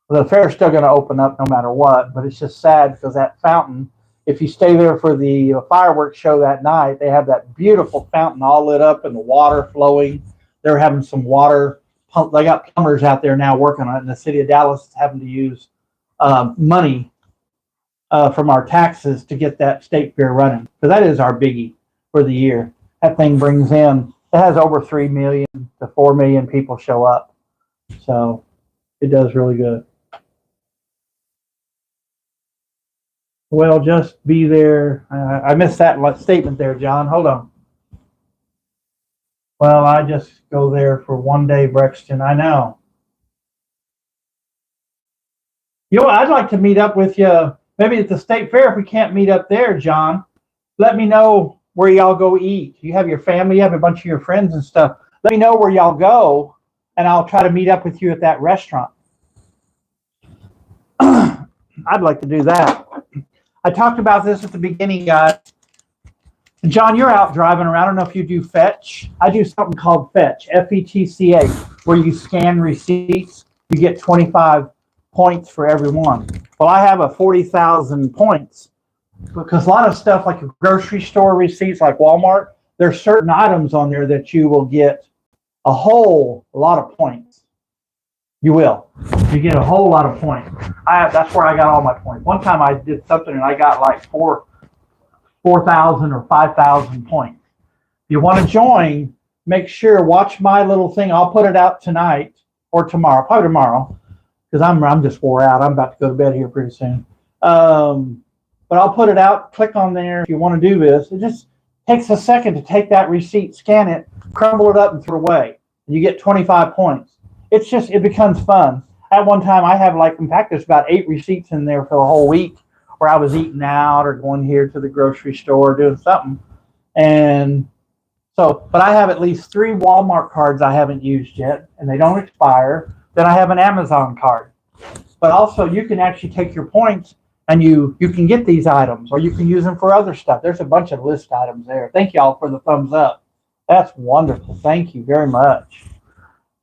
The fair's still going to open up no matter what, but it's just sad because that fountain, if you stay there for the fireworks show that night, they have that beautiful fountain all lit up and the water flowing. They're having some water pump. They got plumbers out there now working on it, and the city of Dallas is having to use money from our taxes to get that state fair running. So that is our biggie for the year. That thing brings in, it has over 3 million to 4 million people show up. So it does really good. Well, just be there. I missed that statement there, John. Hold on. Well, I just go there for one day, Brexton. I know. You know what? I'd like to meet up with you maybe at the state fair if we can't meet up there, John. Let me know where y'all go eat. You have your family, you have a bunch of your friends and stuff. Let me know where y'all go, and I'll try to meet up with you at that restaurant. I'd like to do that. I talked about this at the beginning, guys. John, you're out driving around. I don't know if you do Fetch. I do something called Fetch, Fetcha, where you scan receipts. You get 25 points for every one. Well, I have a 40,000 points because a lot of stuff like grocery store receipts, like Walmart, there's certain items on there that you will get a whole lot of points. You will. You get a whole lot of points. That's where I got all my points. One time I did something and I got like 4,000 or 5,000 points. If you want to join, make sure, watch my little thing. I'll put it out tonight or tomorrow, probably tomorrow, because I'm just wore out. I'm about to go to bed here pretty soon. But I'll put it out. Click on there if you want to do this. It just takes a second to take that receipt, scan it, crumble it up, and throw it away. You get 25 points. It becomes fun. At one time, I have in fact, there's about 8 receipts in there for the whole week where I was eating out or going here to the grocery store doing something. And so, but I have at least 3 Walmart cards I haven't used yet, and they don't expire. Then I have an Amazon card. But also, you can actually take your points and you can get these items, or you can use them for other stuff. There's a bunch of list items there. Thank y'all for the thumbs up. That's wonderful. Thank you very much.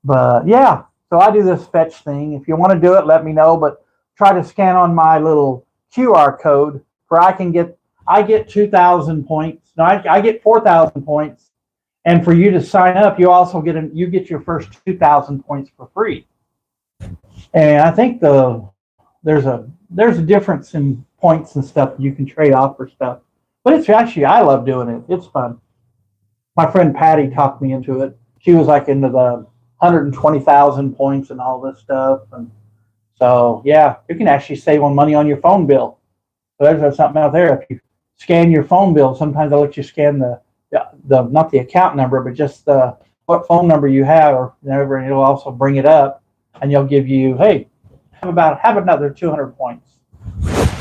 But yeah, so I do this Fetch thing. If you want to do it, let me know. But try to scan on my little QR code where I get 2,000 points. No, I get 4,000 points. And for you to sign up, you also get your first 2,000 points for free. And I think there's a difference in points and stuff you can trade off for stuff. But it's actually, I love doing it. It's fun. My friend Patty talked me into it. She was like into the 120,000 points and all this stuff. And so, yeah, you can actually save on money on your phone bill. So there's something out there. If you scan your phone bill, sometimes they'll let you scan the not the account number, but just what phone number you have or whatever, and it'll also bring it up, and you'll give you, hey, have another 200 points.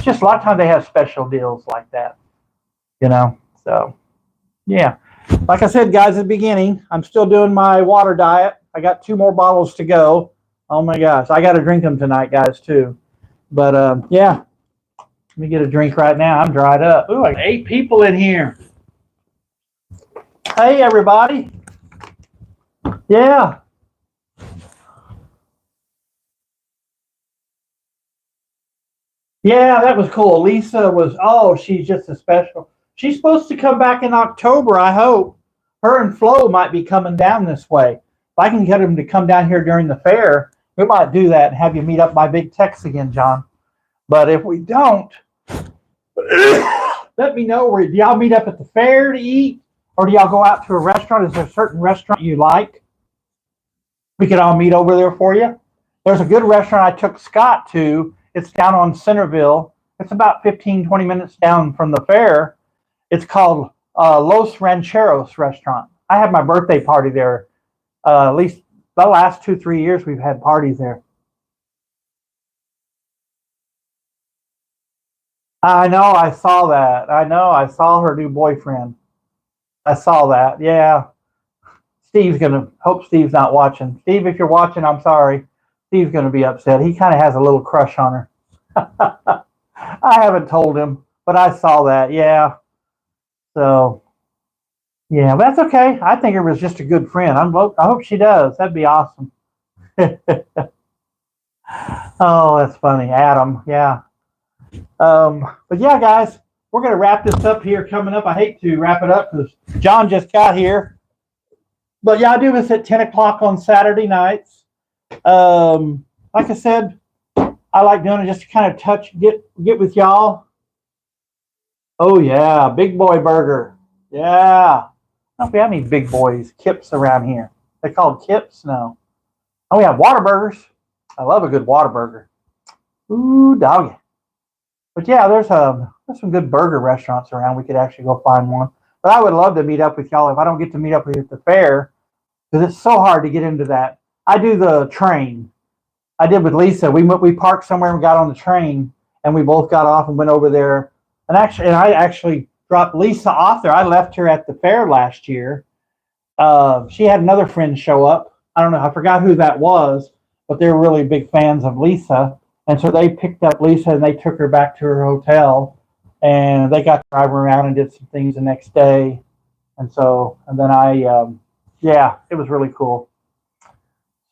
Just a lot of times they have special deals like that, So, yeah. Like I said, guys, at the beginning, I'm still doing my water diet. I got 2 more bottles to go. Oh my gosh, I got to drink them tonight, guys, too. But yeah, let me get a drink right now. I'm dried up. Ooh, I got 8 people in here. Hey, everybody. Yeah. Yeah, that was cool. Lisa she's just a special. She's supposed to come back in October, I hope. Her and Flo might be coming down this way. If I can get them to come down here during the fair, we might do that and have you meet up by Big Tex again, John. But if we don't, let me know. Do y'all meet up at the fair to eat? Or do y'all go out to a restaurant? Is there a certain restaurant you like? We could all meet over there for you. There's a good restaurant I took Scott to. It's down on Centerville. It's about 15, 20 minutes down from the fair. It's called Los Rancheros Restaurant. I had my birthday party there. At least the last 2-3 years we've had parties there. I know, I saw that. I know, I saw her new boyfriend. I saw that, yeah. Hope Steve's not watching. Steve, if you're watching, I'm sorry. Steve's going to be upset. He kind of has a little crush on her. I haven't told him, but I saw that, yeah. So, yeah, that's okay. I think it was just a good friend. I hope she does. That'd be awesome. Oh, that's funny. Adam, yeah. But yeah, guys, we're going to wrap this up here coming up. I hate to wrap it up because John just got here. But yeah, I do this at 10 o'clock on Saturday nights. Like I said, I like doing it just to kind of get with y'all. Oh, yeah, Big Boy Burger. Yeah. I don't know if we have any Big Boys, Kips around here. They're called Kips? No. Oh, we have Whataburgers. I love a good Whataburger. Ooh, doggy. But yeah, there's some good burger restaurants around. We could actually go find one. But I would love to meet up with y'all if I don't get to meet up with you at the fair, because it's so hard to get into that. I do the train. I did with Lisa. We parked somewhere and got on the train, and we both got off and went over there. And I actually dropped Lisa off there. I left her at the fair last year. She had another friend show up. I don't know. I forgot who that was, but they were really big fans of Lisa. And so they picked up Lisa and they took her back to her hotel, and they got to drive around and did some things the next day. And then yeah, it was really cool.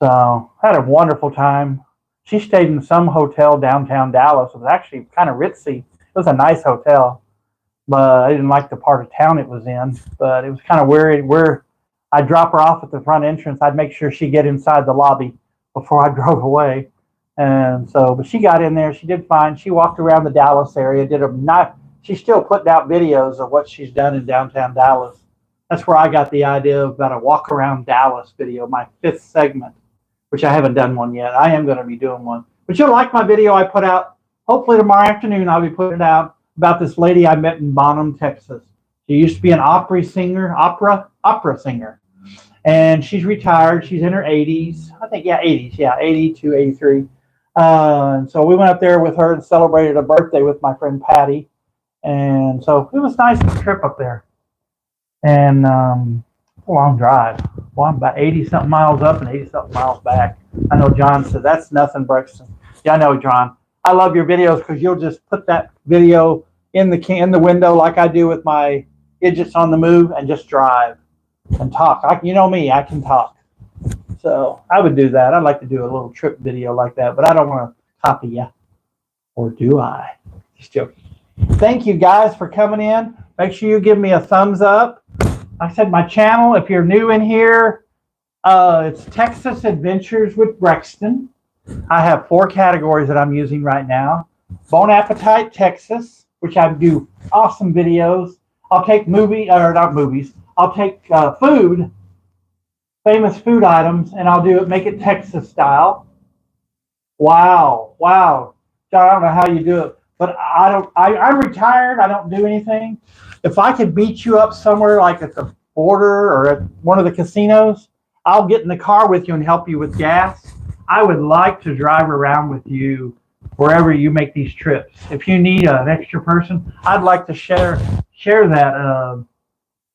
So I had a wonderful time. She stayed in some hotel downtown Dallas. It was actually kind of ritzy. It was a nice hotel, but I didn't like the part of town it was in. But it was kind of weird where I'd drop her off at the front entrance. I'd make sure she'd get inside the lobby before I drove away. And so, but she got in there. She did fine. She walked around the Dallas area. She's still putting out videos of what she's done in downtown Dallas. That's where I got the idea about a walk around Dallas video, my 5th segment, which I haven't done one yet. I am going to be doing one. But you'll like my video I put out. Hopefully tomorrow afternoon I'll be putting it out about this lady I met in Bonham, Texas. She used to be an opera singer. And she's retired. She's in her 80s. I think, 80s. Yeah, 82, 83. And so we went up there with her and celebrated a birthday with my friend Patty. And so it was nice trip up there. And a long drive. Well, I'm about 80-something miles up and 80-something miles back. I know John said, that's nothing, Brexton. Yeah, I know, John. I love your videos because you'll just put that video in the window like I do with my Idiots on the Move and just drive and talk. You know me, I can talk. So I would do that. I'd like to do a little trip video like that, but I don't want to copy you. Or do I? Just joking. Thank you guys for coming in. Make sure you give me a thumbs up. Like I said, my channel, if you're new in here, it's Texas Adventures with Brexton. I have 4 categories that I'm using right now. Bone Appetite Texas, which I do awesome videos. I'll take I'll take food, famous food items, and I'll make it Texas style. Wow. John, I don't know how you do it, but I'm retired. I don't do anything. If I could beat you up somewhere like at the border or at one of the casinos, I'll get in the car with you and help you with gas. I would like to drive around with you wherever you make these trips. If you need an extra person, I'd like to share that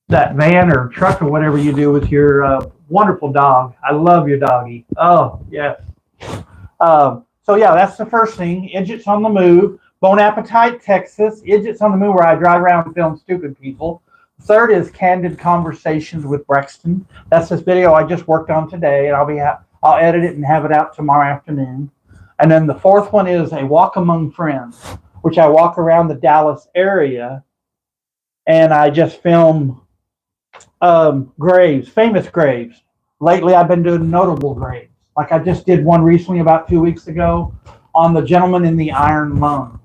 van or truck or whatever you do with your wonderful dog. I love your doggy. Oh, yes. So yeah, that's the first thing. Idiots on the Move. Bone Appetite, Texas. Idiots on the Move, where I drive around and film stupid people. Third is Candid Conversations with Brexton. That's this video I just worked on today, and I'll edit it and have it out tomorrow afternoon. And then the 4th one is A Walk Among Friends, which I walk around the Dallas area, and I just film graves, famous graves. Lately, I've been doing notable graves. Like I just did one recently about 2 weeks ago on the gentleman in the iron lung.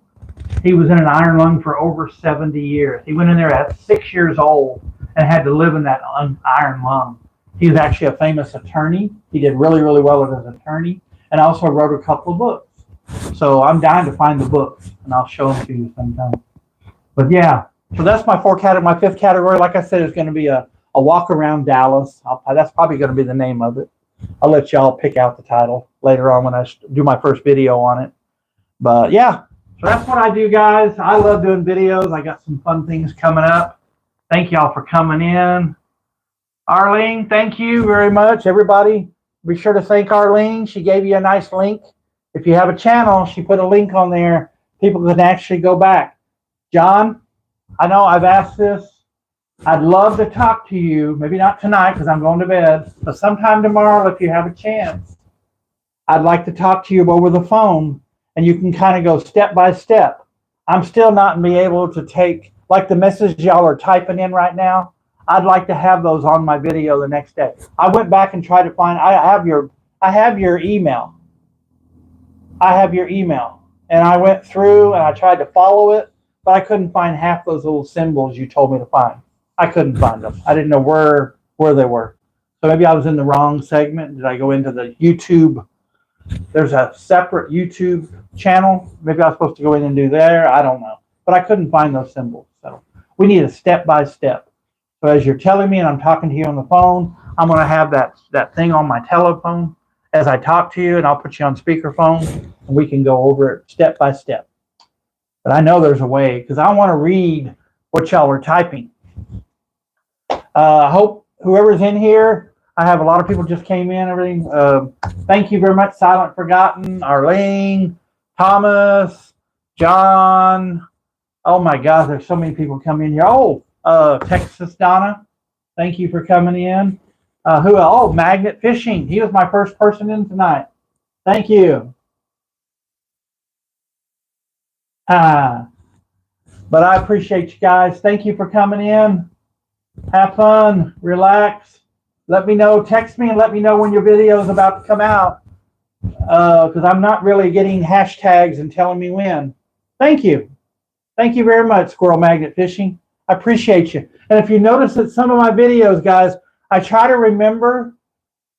He was in an iron lung for over 70 years. He went in there at 6 years old and had to live in that iron lung. He was actually a famous attorney. He did really, really well as an attorney, and also wrote a couple of books. So I'm dying to find the books, and I'll show them to you sometime. But yeah, so that's my 5th category. Like I said, is going to be a walk around Dallas. That's probably going to be the name of it. I'll let y'all pick out the title later on when I do my first video on it. But yeah, so that's what I do, guys. I love doing videos. I got some fun things coming up. Thank y'all for coming in. Arlene, thank you very much. Everybody, be sure to thank Arlene. She gave you a nice link. If you have a channel, she put a link on there. People can actually go back. John, I know I've asked this. I'd love to talk to you, maybe not tonight because I'm going to bed, but sometime tomorrow if you have a chance. I'd like to talk to you over the phone, and you can kind of go step by step. I'm still not be able to take, like the message y'all are typing in right now, I'd like to have those on my video the next day. I went back and tried to find, I have your email. I have your email. And I went through and I tried to follow it, but I couldn't find half those little symbols you told me to find. I couldn't find them. I didn't know where they were. So maybe I was in the wrong segment. Did I go into the YouTube There's a separate YouTube channel. Maybe I was supposed to go in and do there. I don't know. But I couldn't find those symbols. So we need a step-by-step. So as you're telling me and I'm talking to you on the phone, I'm going to have that thing on my telephone as I talk to you, and I'll put you on speakerphone, and we can go over it step by step. But I know there's a way, because I want to read what y'all are typing. I hope whoever's in here, I have a lot of people just came in, everything. Thank you very much, Silent Forgotten, Arlene, Thomas, John. Oh my God, there's so many people coming in here. Oh, Texas Donna, thank you for coming in. Who else? Oh, Magnet Fishing. He was my first person in tonight. Thank you. But I appreciate you guys. Thank you for coming in. Have fun. Relax. Let me know. Text me and let me know when your video is about to come out. Because I'm not really getting hashtags and telling me when. Thank you. Thank you very much, Squirrel Magnet Fishing. I appreciate you. And if you notice that some of my videos, guys, I try to remember,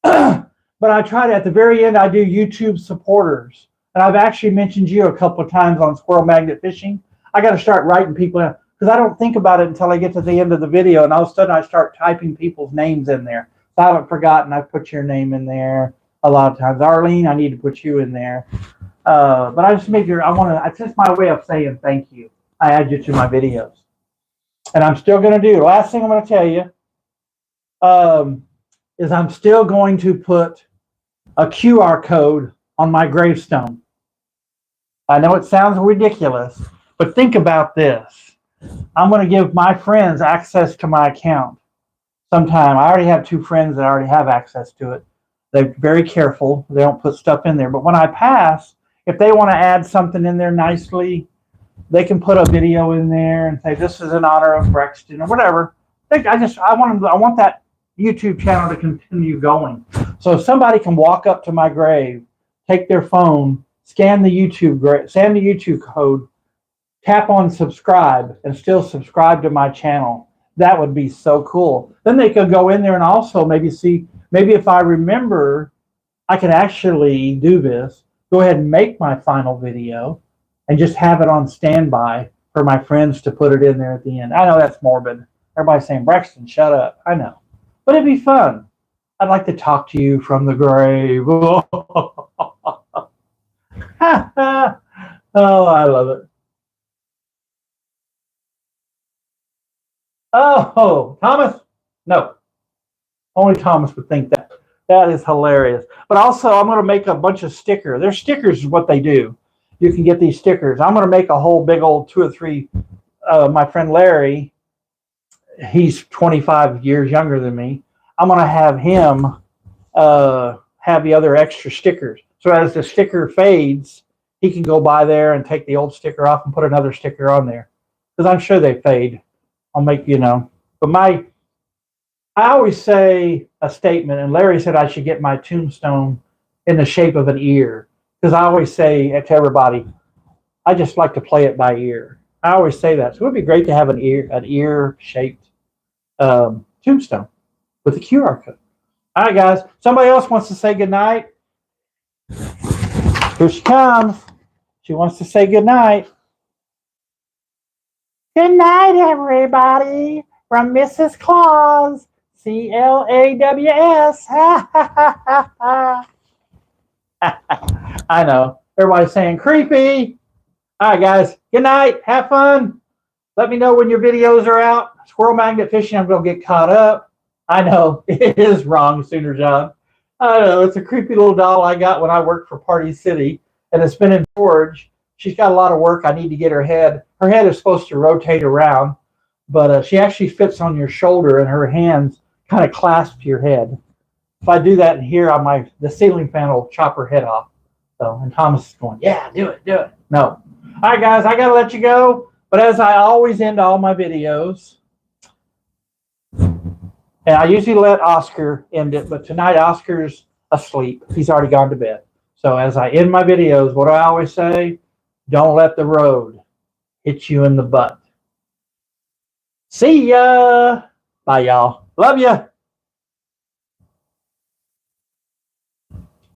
but I try to, at the very end, I do YouTube supporters. And I've actually mentioned you a couple of times on Squirrel Magnet Fishing. I got to start writing people in, because I don't think about it until I get to the end of the video, and all of a sudden I start typing people's names in there. Silent Forgotten, I put your name in there a lot of times. Arlene, I need to put you in there. But I just make your, it's just my way of saying thank you. I add you to my videos. And I'm still going to do, the last thing I'm going to tell you, is I'm still going to put a QR code on my gravestone. I know it sounds ridiculous, but think about this. I'm going to give my friends access to my account sometime. I already have 2 friends that already have access to it. They're very careful. They don't put stuff in there. But when I pass, if they want to add something in there nicely, they can put a video in there and say, this is in honor of BREXTON or whatever. I want that YouTube channel to continue going. So if somebody can walk up to my grave, take their phone, scan the YouTube code, tap on subscribe, and still subscribe to my channel, that would be so cool. Then they could go in there and also maybe see, maybe if I remember, I can actually do this, go ahead and make my final video and just have it on standby for my friends to put it in there at the end. I know that's morbid. Everybody's saying, BREXTON, shut up. I know. But it'd be fun. I'd like to talk to you from the grave. Oh, I love it. Oh, Thomas? No. Only Thomas would think that. That is hilarious. But also, I'm going to make a bunch of stickers. Their stickers is what they do. You can get these stickers. I'm going to make a whole big old 2 or 3. My friend Larry, he's 25 years younger than me. I'm going to have him have the other extra stickers. So as the sticker fades, he can go by there and take the old sticker off and put another sticker on there. Because I'm sure they fade. I'll make, but I always say a statement, and Larry said I should get my tombstone in the shape of an ear. Because I always say to everybody, I just like to play it by ear. I always say that. So it would be great to have an ear-shaped tombstone with a QR code. All right, guys. Somebody else wants to say goodnight. Here she comes. She wants to say goodnight. Good night, everybody, from Mrs. Claus, CLAWS. I know. Everybody's saying creepy. All right, guys. Good night. Have fun. Let me know when your videos are out. Squirrel Magnet Fishing, I'm going to get caught up. I know. It is wrong, Sooner John. I know. It's a creepy little doll I got when I worked for Party City, and it's been in storage. She's got a lot of work. I need to get her head. Her head is supposed to rotate around, but she actually fits on your shoulder, and her hands kind of clasp your head. If I do that in here, the ceiling fan will chop her head off. So, and Thomas is going, yeah, do it. No. All right, guys, I got to let you go. But as I always end all my videos, and I usually let Oscar end it, but tonight Oscar's asleep. He's already gone to bed. So as I end my videos, what do I always say? Don't let the road hit you in the butt. See ya. Bye, y'all. Love ya.